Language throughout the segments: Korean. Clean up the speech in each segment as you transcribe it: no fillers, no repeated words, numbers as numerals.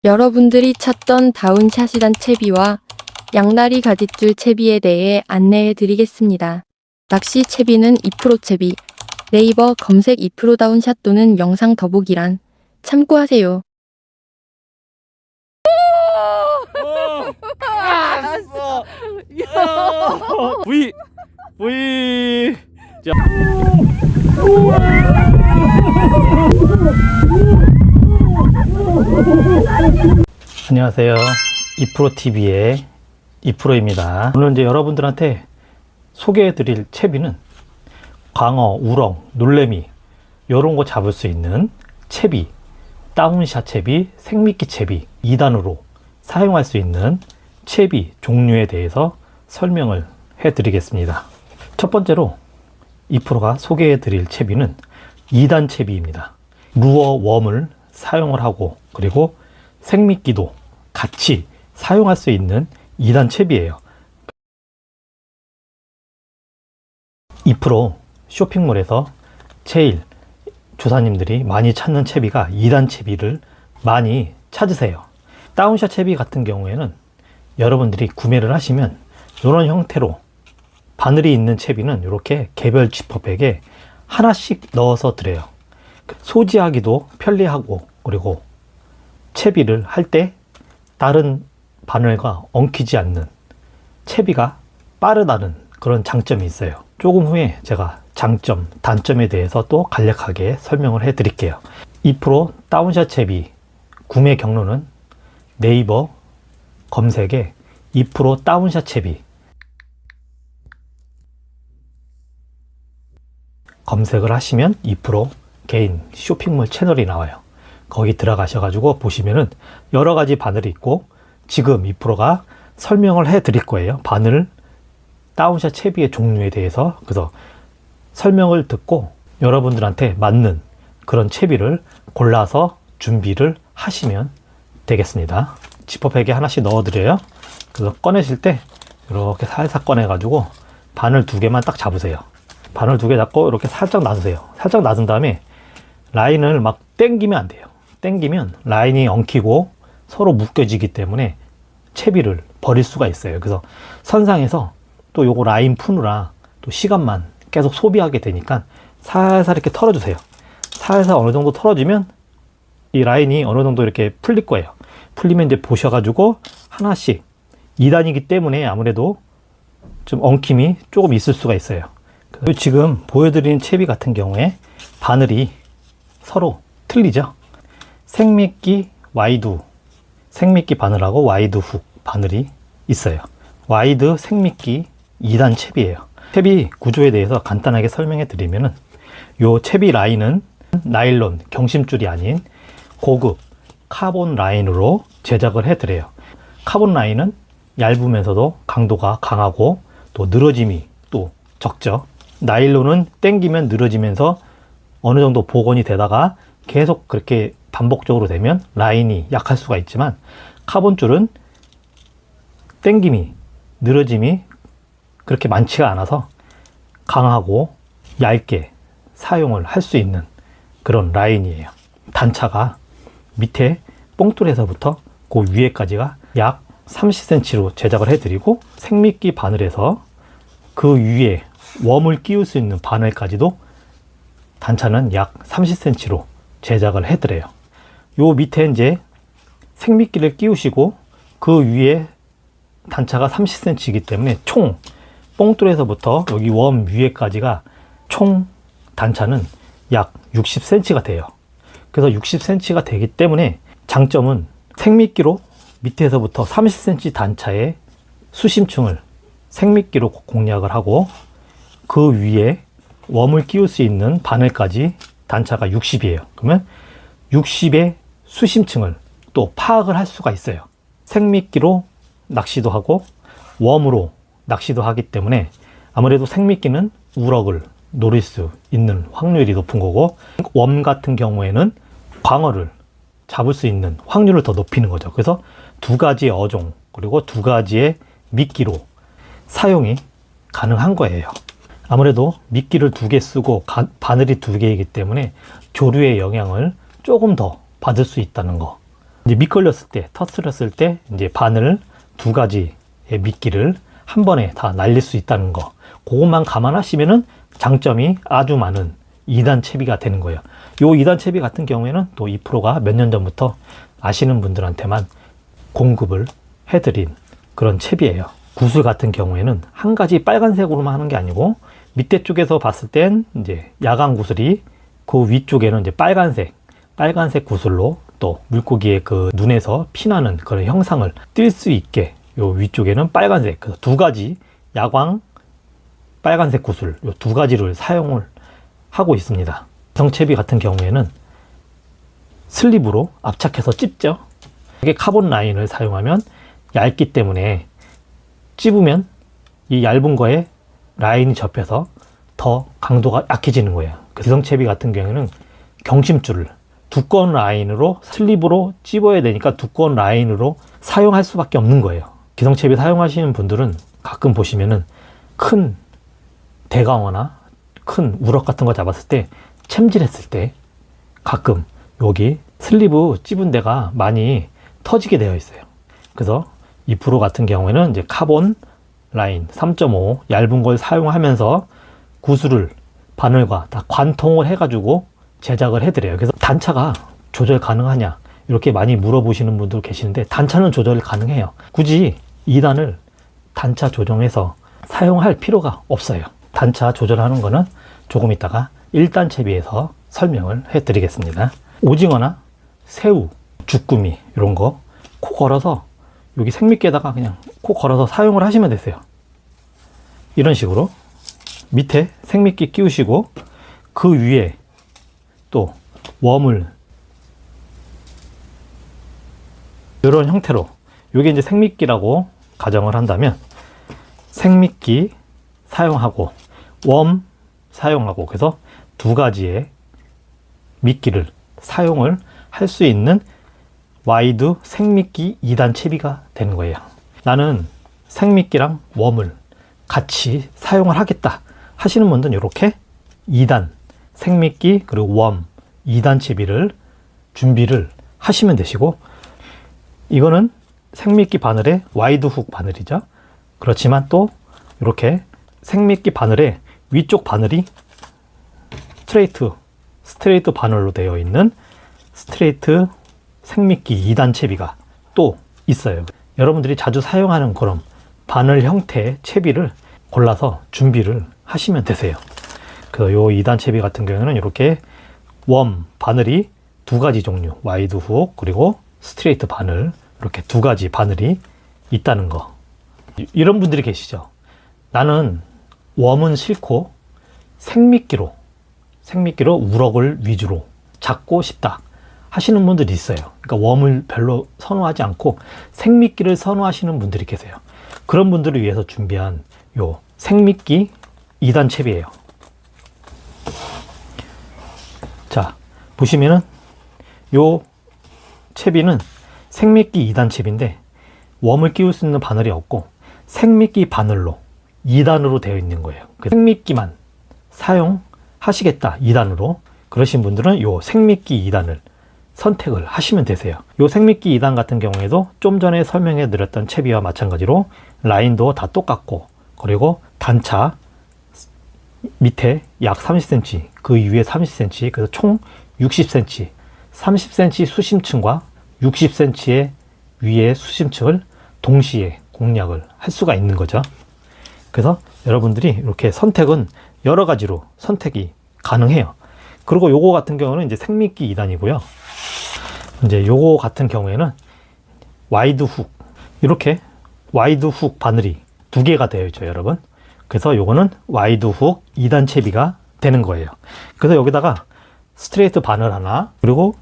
여러분들이 찾던 다운샷이란 채비와 양다리 가짓줄 채비에 대해 안내해 드리겠습니다. 낚시 채비는 2프로 채비, 네이버 검색 2프로 다운샷 또는 영상 더보기란 참고하세요. 알았어. V. 자. 안녕하세요. 2프로TV의 2프로입니다. 오늘 이제 여러분들한테 소개해드릴 채비는 광어, 우렁, 놀래미 이런 거 잡을 수 있는 채비, 다운샷 채비, 생미끼 채비 2단으로 사용할 수 있는 채비 종류에 대해서 설명을 해드리겠습니다. 첫 번째로 2프로가 소개해드릴 채비는 2단 채비입니다. 루어 웜을 사용을 하고 그리고 생미끼도 같이 사용할 수 있는 2단 채비예요. 2프로 쇼핑몰에서 제일 조사님들이 많이 찾는 채비가 2단 채비를 많이 찾으세요. 다운샷 채비 같은 경우에는 여러분들이 구매를 하시면 이런 형태로 바늘이 있는 채비는 이렇게 개별 지퍼백에 하나씩 넣어서 드려요. 소지하기도 편리하고 그리고 채비를 할 때 다른 바늘과 엉키지 않는 채비가 빠르다는 그런 장점이 있어요. 조금 후에 제가 장점, 단점에 대해서 또 간략하게 설명을 해 드릴게요. 2프로 다운샷 채비 구매 경로는 네이버 검색에 2프로 다운샷 채비 검색을 하시면 2프로 개인 쇼핑몰 채널이 나와요. 거기 들어가셔가지고 보시면은 여러 가지 바늘이 있고 지금 2프로가 설명을 해 드릴 거예요. 바늘, 다운샷 채비의 종류에 대해서. 그래서 설명을 듣고 여러분들한테 맞는 그런 채비를 골라서 준비를 하시면 되겠습니다. 지퍼백에 하나씩 넣어 드려요. 그래서 꺼내실 때 이렇게 살살 꺼내 가지고 바늘 2개만 딱 잡으세요. 바늘 2개 잡고 이렇게 살짝 놔두세요. 살짝 놔둔 다음에 라인을 막 당기면 안 돼요. 당기면 라인이 엉키고 서로 묶여지기 때문에 채비를 버릴 수가 있어요. 그래서 선상에서 또 요거 라인 푸느라 또 시간만 계속 소비하게 되니까 살살 이렇게 털어주세요. 살살 어느 정도 털어주면 이 라인이 어느 정도 이렇게 풀릴 거예요. 풀리면 이제 보셔가지고 하나씩 2단이기 때문에 아무래도 좀 엉킴이 조금 있을 수가 있어요. 지금 보여드리는 채비 같은 경우에 바늘이 서로 틀리죠. 생미끼 와이드, 생미끼 바늘하고 와이드 훅 바늘이 있어요. 와이드 생미끼 2단 채비예요. 채비 구조에 대해서 간단하게 설명해 드리면은 요 채비 라인은 나일론 경심줄이 아닌 고급 카본 라인으로 제작을 해 드려요. 카본 라인은 얇으면서도 강도가 강하고 또 늘어짐이 또 적죠. 나일론은 당기면 늘어지면서 어느 정도 복원이 되다가 계속 그렇게 반복적으로 되면 라인이 약할 수가 있지만 카본줄은 당김이 늘어짐이 그렇게 많지가 않아서 강하고 얇게 사용을 할 수 있는 그런 라인이에요. 단차가 밑에 뽕돌에서부터 그 위에까지가 약 30cm로 제작을 해드리고 생미끼 바늘에서 그 위에 웜을 끼울 수 있는 바늘까지도 단차는 약 30cm로 제작을 해드려요. 요 밑에 이제 생미끼를 끼우시고 그 위에 단차가 30cm이기 때문에 총 뽕돌에서부터 여기 웜 위에까지가 총 단차는 약 60cm가 돼요. 그래서 60cm가 되기 때문에 장점은 생미끼로 밑에서부터 30cm 단차의 수심층을 생미끼로 공략을 하고 그 위에 웜을 끼울 수 있는 바늘까지 단차가 60이에요. 그러면 60의 수심층을 또 파악을 할 수가 있어요. 생미끼로 낚시도 하고 웜으로 낚시도 하기 때문에 아무래도 생미끼는 우럭을 노릴 수 있는 확률이 높은 거고 웜 같은 경우에는 광어를 잡을 수 있는 확률을 더 높이는 거죠. 그래서 두 가지의 어종 그리고 두 가지의 미끼로 사용이 가능한 거예요. 아무래도 미끼를 2개 쓰고 바늘이 2개이기 때문에 조류의 영향을 조금 더 받을 수 있다는 거. 이제 미끌렸을 때, 터트렸을 때 이제 바늘 두 가지의 미끼를 한 번에 다 날릴 수 있다는 거. 그것만 감안하시면은 장점이 아주 많은 2단 채비가 되는 거예요. 요 2단 채비 같은 경우에는 또 이프로가 몇 년 전부터 아시는 분들한테만 공급을 해드린 그런 채비예요. 구슬 같은 경우에는 한 가지 빨간색으로만 하는 게 아니고 밑에 쪽에서 봤을 땐 이제 야광 구슬이 그 위쪽에는 이제 빨간색 구슬로 또 물고기의 그 눈에서 피나는 그런 형상을 띌 수 있게 요 위쪽에는 빨간색, 그 두 가지 야광 빨간색 구슬 요 두 가지를 사용을 하고 있습니다. 성채비 같은 경우에는 슬립으로 압착해서 찝죠. 이게 카본 라인을 사용하면 얇기 때문에 찝으면 이 얇은 거에 라인이 접혀서 더 강도가 약해지는 거예요. 기성채비 같은 경우에는 경심줄을 두꺼운 라인으로 슬립으로 찝어야 되니까 두꺼운 라인으로 사용할 수밖에 없는 거예요. 기성채비 사용하시는 분들은 가끔 보시면은 큰 대강어나 큰 우럭 같은 거 잡았을 때 챔질했을 때 가끔 여기 슬리브 찝은 데가 많이 터지게 되어 있어요. 그래서 이 프로 같은 경우에는 이제 카본 라인 3.5 얇은 걸 사용하면서 구슬을 바늘과 다 관통을 해가지고 제작을 해드려요. 그래서 단차가 조절 가능하냐 이렇게 많이 물어보시는 분들 계시는데 단차는 조절 가능해요. 굳이 2단을 단차 조정해서 사용할 필요가 없어요. 단차 조절하는 거는 조금 있다가 1단 채비에서 설명을 해 드리겠습니다. 오징어나 새우, 주꾸미 이런 거 코 걸어서 여기 생미끼에다가 그냥 코 걸어서 사용을 하시면 되세요. 이런 식으로 밑에 생미끼 끼우시고 그 위에 또 웜을 이런 형태로 이게 이제 생미끼라고 가정을 한다면 생미끼 사용하고 웜 사용하고 그래서 두 가지의 미끼를 사용을 할 수 있는 와이드 생미끼 2단 채비가 되는 거예요. 나는 생미끼랑 웜을 같이 사용을 하겠다 하시는 분들은 이렇게 2단 생미끼 그리고 웜 2단 채비를 준비를 하시면 되시고 이거는 생미끼 바늘의 와이드 훅 바늘이죠. 그렇지만 또 이렇게 생미끼 바늘의 위쪽 바늘이 스트레이트 바늘로 되어 있는 스트레이트 생미끼 2단 채비가 또 있어요. 여러분들이 자주 사용하는 그런 바늘 형태의 채비를 골라서 준비를 하시면 되세요. 그래서 요 2단 채비 같은 경우는 이렇게 웜 바늘이 두 가지 종류 와이드 훅 그리고 스트레이트 바늘 이렇게 두 가지 바늘이 있다는 거. 이런 분들이 계시죠. 나는 웜은 싫고 생미끼로 우럭을 위주로 잡고 싶다 하시는 분들이 있어요. 그러니까 웜을 별로 선호하지 않고 생미끼를 선호하시는 분들이 계세요. 그런 분들을 위해서 준비한 요 생미끼 2단 채비예요. 자, 보시면은 요 채비는 생미끼 2단 채비인데 웜을 끼울 수 있는 바늘이 없고 생미끼 바늘로 2단으로 되어 있는 거예요. 생미끼만 사용하시겠다 2단으로 그러신 분들은 요 생미끼 2단을 선택을 하시면 되세요. 요 생미끼 2단 같은 경우에도 좀 전에 설명해 드렸던 채비와 마찬가지로 라인도 다 똑같고 그리고 단차 밑에 약 30cm 그 위에 30cm 그래서 총 60cm 30cm 수심층과 60cm의 위에 수심층을 동시에 공략을 할 수가 있는 거죠. 그래서 여러분들이 이렇게 선택은 여러 가지로 선택이 가능해요. 그리고 요거 같은 경우는 이제 생미끼 2단이고요. 이제 요거 같은 경우에는 와이드 훅 이렇게 와이드 훅 바늘이 두 개가 되어 있죠, 여러분. 그래서 요거는 와이드 훅 2단 채비가 되는 거예요. 그래서 여기다가 스트레이트 바늘 하나 그리고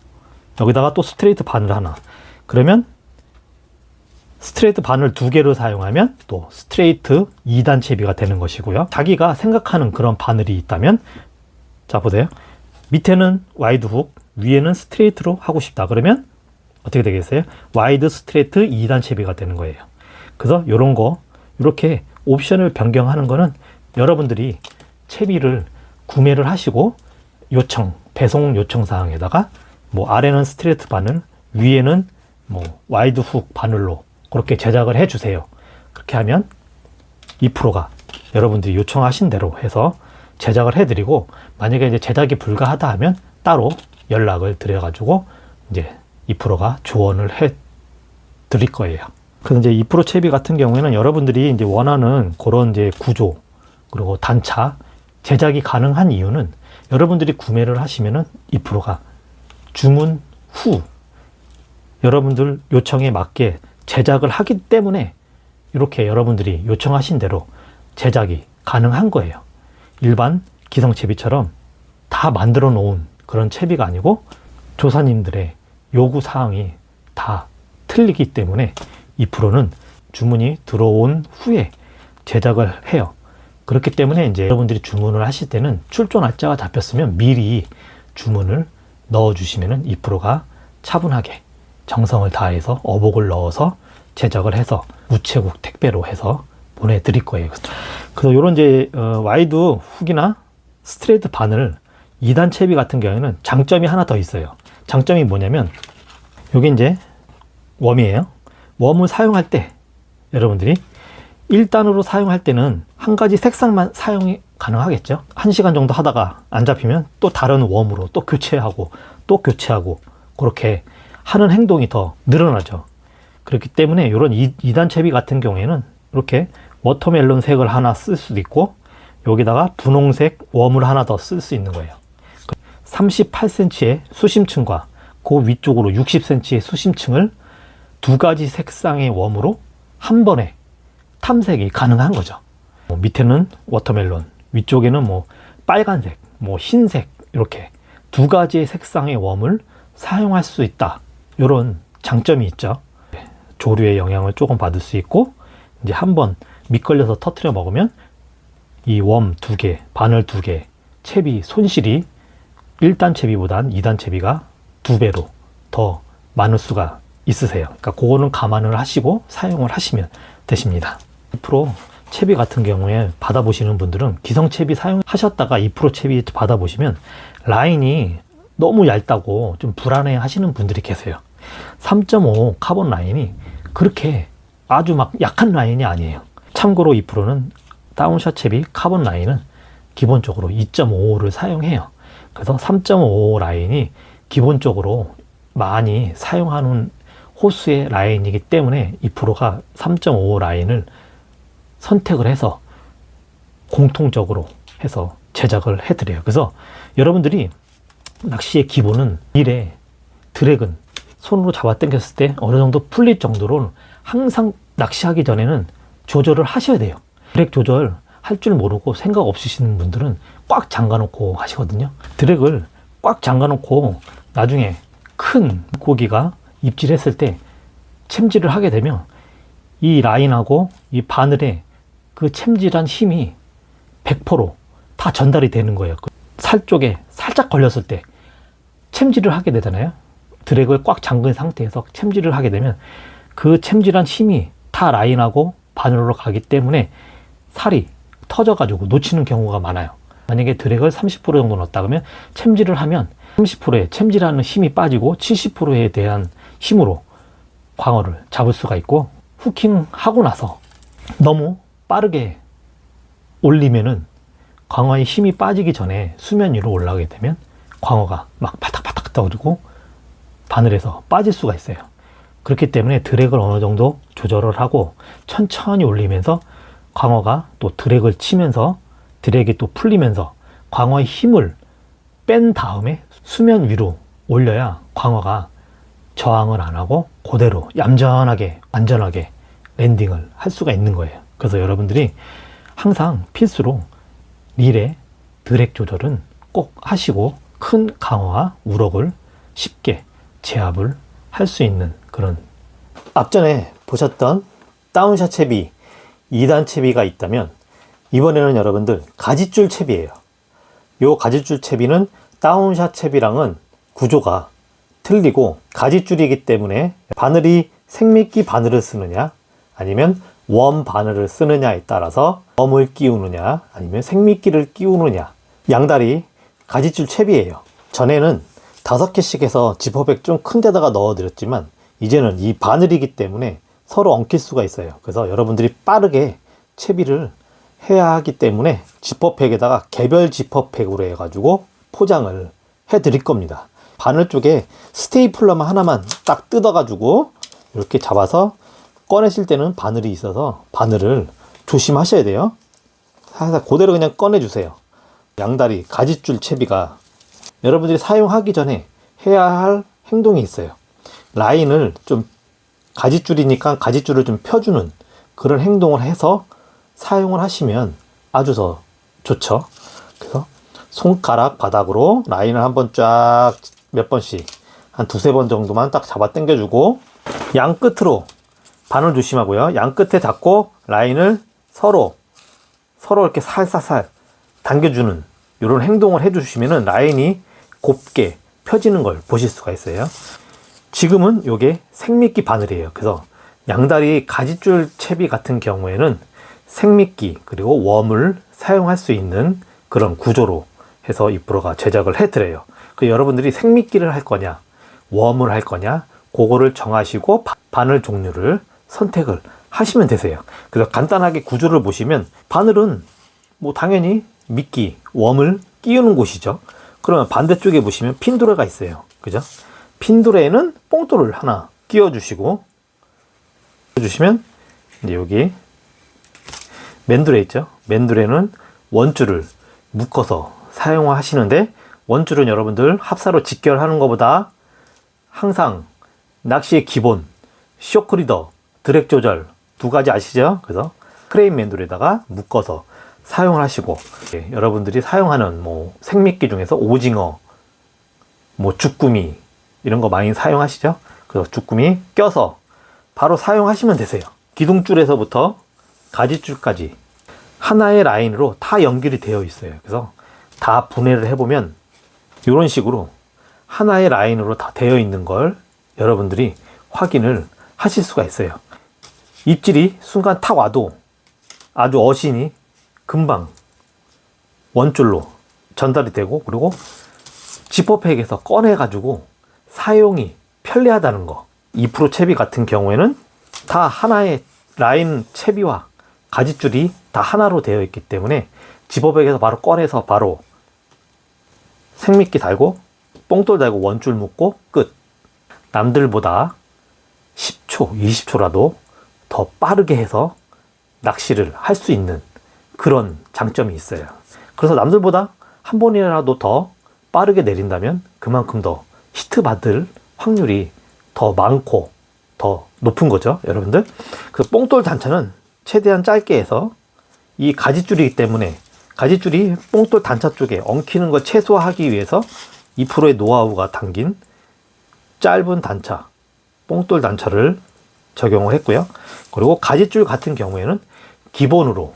여기다가 또 스트레이트 바늘 하나 그러면 스트레이트 바늘 두 개를 사용하면 또 스트레이트 2단 채비가 되는 것이고요. 자기가 생각하는 그런 바늘이 있다면 자 보세요. 밑에는 와이드 훅 위에는 스트레이트로 하고 싶다 그러면 어떻게 되겠어요? 와이드 스트레이트 2단 채비가 되는 거예요. 그래서 이런 거 이렇게 옵션을 변경하는 거는 여러분들이 채비를 구매를 하시고 배송 요청 사항에다가 뭐 아래는 스트레이트 바늘 위에는 뭐 와이드 훅 바늘로 그렇게 제작을 해 주세요. 그렇게 하면 2%가 여러분들이 요청하신 대로 해서 제작을 해 드리고, 만약에 이제 제작이 불가하다 하면 따로 연락을 드려 가지고 이제 2%가 조언을 해 드릴 거예요. 그래서 이제 2% 채비 같은 경우에는 여러분들이 이제 원하는 그런 이제 구조 그리고 단차 제작이 가능한 이유는, 여러분들이 구매를 하시면은 2%가 주문 후 여러분들 요청에 맞게 제작을 하기 때문에 이렇게 여러분들이 요청하신 대로 제작이 가능한 거예요. 일반 기성채비처럼 다 만들어 놓은 그런 채비가 아니고 조사님들의 요구 사항이 다 틀리기 때문에 2%는 주문이 들어온 후에 제작을 해요. 그렇기 때문에 이제 여러분들이 주문을 하실 때는 출조 날짜가 잡혔으면 미리 주문을 넣어 주시면은 2%가 차분하게 정성을 다해서 어복을 넣어서 제작을 해서 우체국 택배로 해서 보내드릴 거예요. 그래서 이런 이제 와이드 훅이나 스트레이트 바늘 2단 채비 같은 경우에는 장점이 하나 더 있어요. 장점이 뭐냐면, 여기 이제 웜이에요. 웜을 사용할 때 여러분들이 1단으로 사용할 때는 한 가지 색상만 사용이 가능하겠죠. 1시간 정도 하다가 안 잡히면 또 다른 웜으로 또 교체하고 또 교체하고 그렇게 하는 행동이 더 늘어나죠. 그렇기 때문에 이런 2단 채비 같은 경우에는 이렇게 워터멜론 색을 하나 쓸 수도 있고, 여기다가 분홍색 웜을 하나 더 쓸 수 있는 거예요. 38cm의 수심층과 그 위쪽으로 60cm의 수심층을 두 가지 색상의 웜으로 한 번에 탐색이 가능한 거죠. 밑에는 워터멜론, 위쪽에는 뭐 빨간색, 뭐 흰색, 이렇게 두 가지의 색상의 웜을 사용할 수 있다. 이런 장점이 있죠. 조류의 영향을 조금 받을 수 있고, 이제 한번 밑걸려서 터트려 먹으면 이 웜 2개, 바늘 2개, 채비 손실이 1단 채비보단 2단 채비가 2배로 더 많을 수가 있으세요. 그러니까 그거는 감안을 하시고 사용을 하시면 되십니다. 2% 채비 같은 경우에 받아보시는 분들은 기성 채비 사용하셨다가 2% 채비 받아보시면 라인이 너무 얇다고 좀 불안해 하시는 분들이 계세요. 3.5 카본 라인이 그렇게 아주 막 약한 라인이 아니에요. 참고로 2%는 다운샷 채비 카본 라인은 기본적으로 2.55를 사용해요. 그래서 3.5 라인이 기본적으로 많이 사용하는 호수의 라인이기 때문에 2%가 3.5 라인을 선택을 해서 공통적으로 해서 제작을 해드려요. 그래서 여러분들이 낚시의 기본은 릴에 드랙은 손으로 잡아 당겼을 때 어느 정도 풀릴 정도로 항상 낚시하기 전에는 조절을 하셔야 돼요. 드랙 조절 할 줄 모르고 생각 없으시는 분들은 꽉 잠가 놓고 하시거든요. 드랙을 꽉 잠가 놓고 나중에 큰 고기가 입질했을 때 챔질을 하게 되면 이 라인하고 이 바늘에 그 챔질한 힘이 100%다 전달이 되는 거예요. 살 쪽에 살짝 걸렸을 때 챔질을 하게 되잖아요. 드랙을 꽉 잠근 상태에서 챔질을 하게 되면 그 챔질한 힘이 다 라인하고 바늘로 가기 때문에 살이 터져가지고 놓치는 경우가 많아요. 만약에 드랙을 30% 정도 넣었다 그러면 챔질을 하면 30%에 챔질하는 힘이 빠지고 70%에 대한 힘으로 광어를 잡을 수가 있고, 후킹 하고 나서 너무 빠르게 올리면은 광어의 힘이 빠지기 전에 수면 위로 올라가게 되면 광어가 막 바닥바닥 떠오르고 바늘에서 빠질 수가 있어요. 그렇기 때문에 드랙을 어느 정도 조절을 하고 천천히 올리면서 광어가 또 드랙을 치면서 드랙이 또 풀리면서 광어의 힘을 뺀 다음에 수면 위로 올려야 광어가 저항을 안 하고 그대로 얌전하게 안전하게 랜딩을 할 수가 있는 거예요. 그래서 여러분들이 항상 필수로 릴의 드랙 조절은 꼭 하시고 큰 광어와 우럭을 쉽게 제압을 할 수 있는 그런, 앞전에 보셨던 다운샷 채비 2단 채비가 있다면 이번에는 여러분들 가지줄 채비예요. 요 가지줄 채비는 다운샷 채비랑은 구조가 틀리고 가지줄이기 때문에 바늘이 생미끼 바늘을 쓰느냐 아니면 웜 바늘을 쓰느냐에 따라서 웜을 끼우느냐 아니면 생미끼를 끼우느냐, 양다리 가지줄 채비예요. 전에는 5개씩 해서 지퍼백 좀 큰 데다가 넣어 드렸지만 이제는 이 바늘이기 때문에 서로 엉킬 수가 있어요. 그래서 여러분들이 빠르게 채비를 해야 하기 때문에 지퍼팩에다가 개별 지퍼팩으로 해가지고 포장을 해 드릴 겁니다. 바늘 쪽에 스테이플러만 하나만 딱 뜯어가지고 이렇게 잡아서 꺼내실 때는 바늘이 있어서 바늘을 조심하셔야 돼요. 살살 그대로 그냥 꺼내주세요. 양다리 가지줄 채비가 여러분들이 사용하기 전에 해야 할 행동이 있어요. 라인을 좀 가지줄이니까 가지줄을 좀 펴주는 그런 행동을 해서 사용을 하시면 아주 더 좋죠. 그래서 손가락 바닥으로 라인을 한번 쫙 몇 번씩 한 두세 번 정도만 딱 잡아 당겨주고 양 끝으로 바늘 조심하고요. 양 끝에 잡고 라인을 서로 이렇게 살살살 당겨주는 이런 행동을 해주시면은 라인이 곱게 펴지는 걸 보실 수가 있어요. 지금은 이게 생미끼 바늘이에요. 그래서 양다리 가지줄 채비 같은 경우에는 생미끼 그리고 웜을 사용할 수 있는 그런 구조로 해서 이 프로가 제작을 해드려요. 그 여러분들이 생미끼를 할 거냐 웜을 할 거냐 그거를 정하시고 바늘 종류를 선택을 하시면 되세요. 그래서 간단하게 구조를 보시면 바늘은 뭐 당연히 미끼, 웜을 끼우는 곳이죠. 그러면 반대쪽에 보시면 핀도레가 있어요. 그죠? 핀도레에는 뽕돌을 하나 끼워주시고 주시면 이제 여기 맨두레 있죠? 맨두레는 원줄을 묶어서 사용하시는데 원줄은 여러분들 합사로 직결하는 것보다 항상 낚시의 기본 쇼크리더, 드랙 조절 두 가지 아시죠? 그래서 크레인 맨돌에다가 묶어서 사용을 하시고 여러분들이 사용하는 뭐 생미끼 중에서 오징어, 뭐 주꾸미 이런 거 많이 사용하시죠? 그래서 주꾸미 껴서 바로 사용하시면 되세요. 기둥줄에서부터 가지줄까지 하나의 라인으로 다 연결이 되어 있어요. 그래서 다 분해를 해보면 이런 식으로 하나의 라인으로 다 되어 있는 걸 여러분들이 확인을 하실 수가 있어요. 입질이 순간 탁 와도 아주 어신이 금방 원줄로 전달이 되고 그리고 지퍼팩에서 꺼내 가지고 사용이 편리하다는 거. 2프로 채비 같은 경우에는 다 하나의 라인 채비와 가지줄이 다 하나로 되어 있기 때문에 지퍼백에서 바로 꺼내서 바로 생미끼 달고 뽕돌 달고 원줄 묶고 끝. 남들보다 10초, 20초라도 더 빠르게 해서 낚시를 할 수 있는 그런 장점이 있어요. 그래서 남들보다 한 번이라도 더 빠르게 내린다면 그만큼 더 히트 받을 확률이 더 많고 더 높은 거죠, 여러분들. 그 뽕돌 단차는 최대한 짧게 해서 이 가지줄이기 때문에 가지줄이 뽕돌 단차 쪽에 엉키는 걸 최소화하기 위해서 2%의 노하우가 담긴 짧은 단차, 뽕돌 단차를 적용을 했고요. 그리고 가지줄 같은 경우에는 기본으로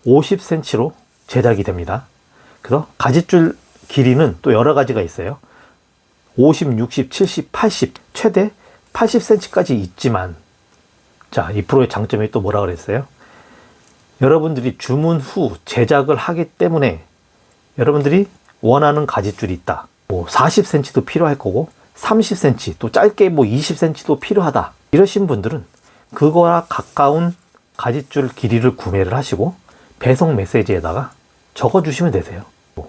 50cm로 제작이 됩니다. 그래서 가지줄 길이는 또 여러 가지가 있어요. 50, 60, 70, 80, 최대 80cm까지 있지만 자, 2%의 장점이 또 뭐라 그랬어요? 여러분들이 주문 후 제작을 하기 때문에 여러분들이 원하는 가지줄이 있다. 뭐 40cm도 필요할 거고 30cm 또 짧게 뭐 20cm도 필요하다. 이러신 분들은 그거와 가까운 가지줄 길이를 구매를 하시고 배송 메시지에다가 적어주시면 되세요.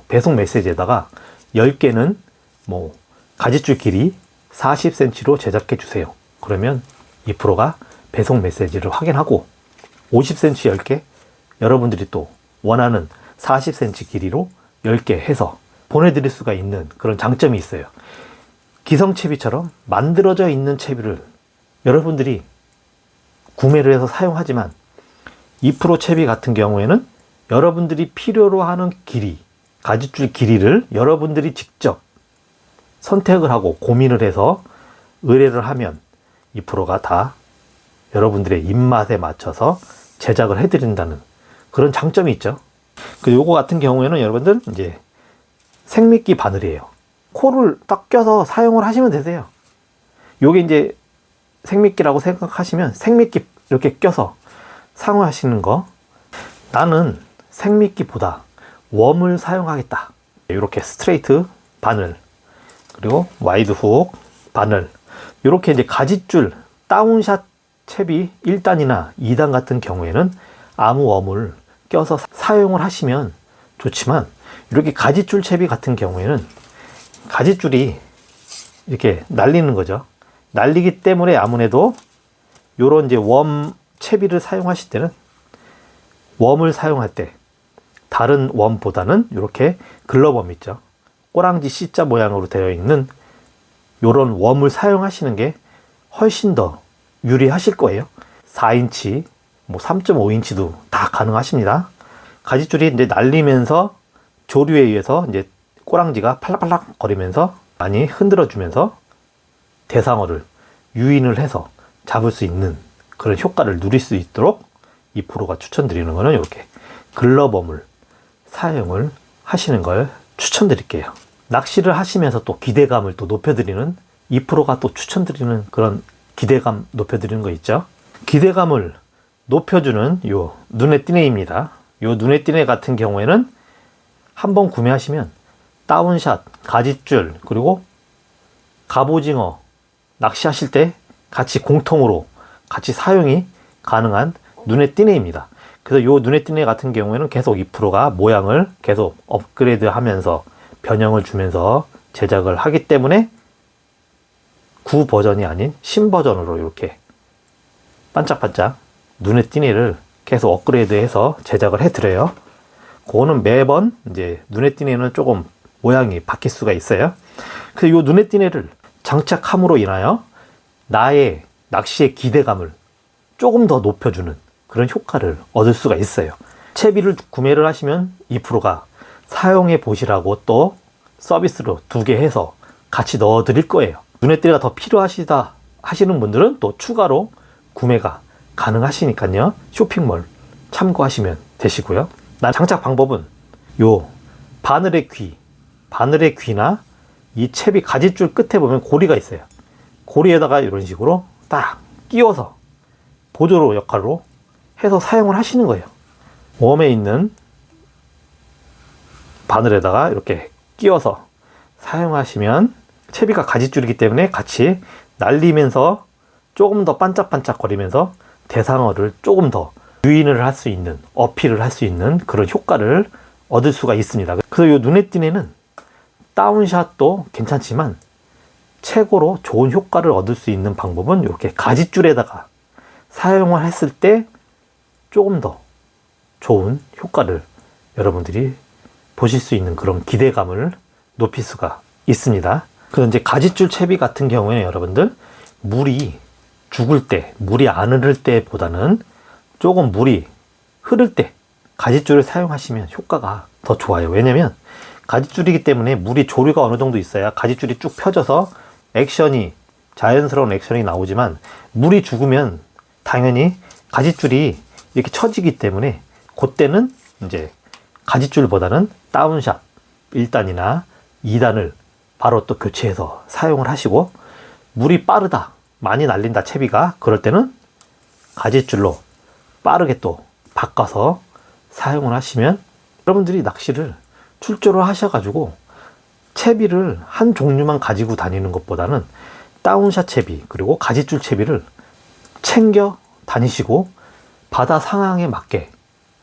배송 메시지에다가 10개는 뭐 가지줄 길이 40cm로 제작해 주세요. 그러면 2%가 배송 메시지를 확인하고 50cm 10개 여러분들이 또 원하는 40cm 길이로 10개 해서 보내드릴 수가 있는 그런 장점이 있어요. 기성채비처럼 만들어져 있는 채비를 여러분들이 구매를 해서 사용하지만 2% 채비 같은 경우에는 여러분들이 필요로 하는 길이, 가지줄 길이를 여러분들이 직접 선택을 하고 고민을 해서 의뢰를 하면 2%가 다 여러분들의 입맛에 맞춰서 제작을 해드린다는 그런 장점이 있죠. 그 요거 같은 경우에는 여러분들 이제 생미끼 바늘이에요. 코를 딱 껴서 사용을 하시면 되세요. 요게 이제 생미끼라고 생각하시면 생미끼 이렇게 껴서 사용하시는 거. 나는 생미끼보다 웜을 사용하겠다. 이렇게 스트레이트 바늘 그리고 와이드 훅 바늘 이렇게 이제 가지줄 다운샷 채비 1단이나 2단 같은 경우에는 아무 웜을 껴서 사용을 하시면 좋지만, 이렇게 가지줄 채비 같은 경우에는 가지줄이 이렇게 날리는 거죠. 날리기 때문에 아무래도 요런 이제 웜 채비를 사용하실 때는, 웜을 사용할 때 다른 웜보다는 이렇게 글러범 있죠. 꼬랑지 C자 모양으로 되어 있는 요런 웜을 사용하시는 게 훨씬 더 유리하실 거예요. 4인치, 뭐 3.5인치도 다 가능하십니다. 가지줄이 이제 날리면서 조류에 의해서 이제 꼬랑지가 팔락팔락 거리면서 많이 흔들어 주면서 대상어를 유인을 해서 잡을 수 있는 그런 효과를 누릴 수 있도록 이 프로가 추천드리는 거는 이렇게 글러범을 사용을 하시는 걸 추천드릴게요. 낚시를 하시면서 또 기대감을 또 높여드리는, 이 프로가 또 추천드리는 그런 기대감 높여드리는 거 있죠. 기대감을 높여주는 요 눈에 띄네입니다. 요 눈에 띄네 같은 경우에는 한번 구매하시면 다운샷, 가짓줄, 그리고 갑오징어 낚시하실 때 같이 공통으로 같이 사용이 가능한 눈에 띄네입니다. 그래서 요 눈에 띄네 같은 경우에는 계속 이 프로가 모양을 계속 업그레이드 하면서 변형을 주면서 제작을 하기 때문에 구 버전이 아닌 신 버전으로 이렇게 반짝반짝 눈에 띄네를 계속 업그레이드해서 제작을 해드려요. 그거는 매번 이제 눈에 띄네는 조금 모양이 바뀔 수가 있어요. 그래서 요 눈에 띄네를 장착함으로 인하여 나의 낚시의 기대감을 조금 더 높여주는 그런 효과를 얻을 수가 있어요. 채비를 구매를 하시면 이 프로가 사용해 보시라고 또 서비스로 2개 해서 같이 넣어 드릴 거예요. 눈에 띄네가 더 필요하시다 하시는 분들은 또 추가로 구매가 가능하시니까요. 쇼핑몰 참고하시면 되시고요. 난 장착 방법은 요 바늘의 귀나 이 채비 가짓줄 끝에 보면 고리가 있어요. 고리에다가 이런 식으로 딱 끼워서 보조로 역할로 해서 사용을 하시는 거예요. 웜에 있는 바늘에다가 이렇게 끼워서 사용하시면 채비가 가짓줄이기 때문에 같이 날리면서 조금 더 반짝반짝 거리면서 대상어를 조금 더 유인을 할 수 있는, 어필을 할 수 있는 그런 효과를 얻을 수가 있습니다. 그래서 이 눈에 띄네는 다운샷도 괜찮지만 최고로 좋은 효과를 얻을 수 있는 방법은 이렇게 가짓줄에다가 사용을 했을 때 조금 더 좋은 효과를 여러분들이 보실 수 있는 그런 기대감을 높일 수가 있습니다. 그래서 이제 가짓줄 채비 같은 경우에는 여러분들 물이 죽을 때, 물이 안 흐를 때보다는 조금 물이 흐를 때 가짓줄을 사용하시면 효과가 더 좋아요. 왜냐면 가짓줄이기 때문에 물이 조류가 어느 정도 있어야 가짓줄이 쭉 펴져서 액션이, 자연스러운 액션이 나오지만 물이 죽으면 당연히 가짓줄이 이렇게 처지기 때문에 그때는 이제 가짓줄보다는 다운샷 1단이나 2단을 바로 또 교체해서 사용을 하시고, 물이 빠르다, 많이 날린다 채비가, 그럴 때는 가짓줄로 빠르게 또 바꿔서 사용을 하시면 여러분들이 낚시를 출조를 하셔가지고 채비를 한 종류만 가지고 다니는 것보다는 다운샷 채비 그리고 가짓줄 채비를 챙겨 다니시고 바다 상황에 맞게,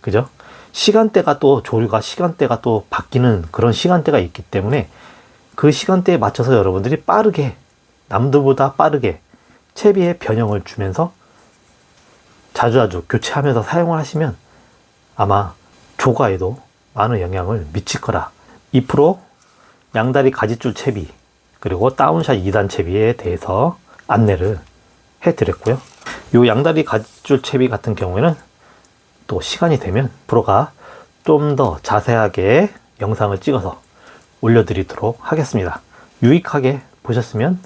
그죠? 시간대가 또 조류가 시간대가 또 바뀌는 그런 시간대가 있기 때문에 그 시간대에 맞춰서 여러분들이 빠르게, 남들보다 빠르게 채비에 변형을 주면서 자주자주 교체하면서 사용을 하시면 아마 조과에도 많은 영향을 미칠 거라. 2% 양다리 가짓줄 채비 그리고 다운샷 2단 채비에 대해서 안내를 해드렸고요. 이 양다리 가짓줄 채비 같은 경우에는 또 시간이 되면 프로가 좀 더 자세하게 영상을 찍어서 올려드리도록 하겠습니다. 유익하게 보셨으면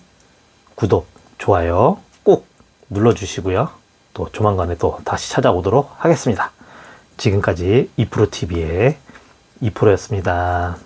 구독, 좋아요 꼭 눌러주시고요. 또 조만간에 또 다시 찾아오도록 하겠습니다. 지금까지 이프로TV의 이프로였습니다.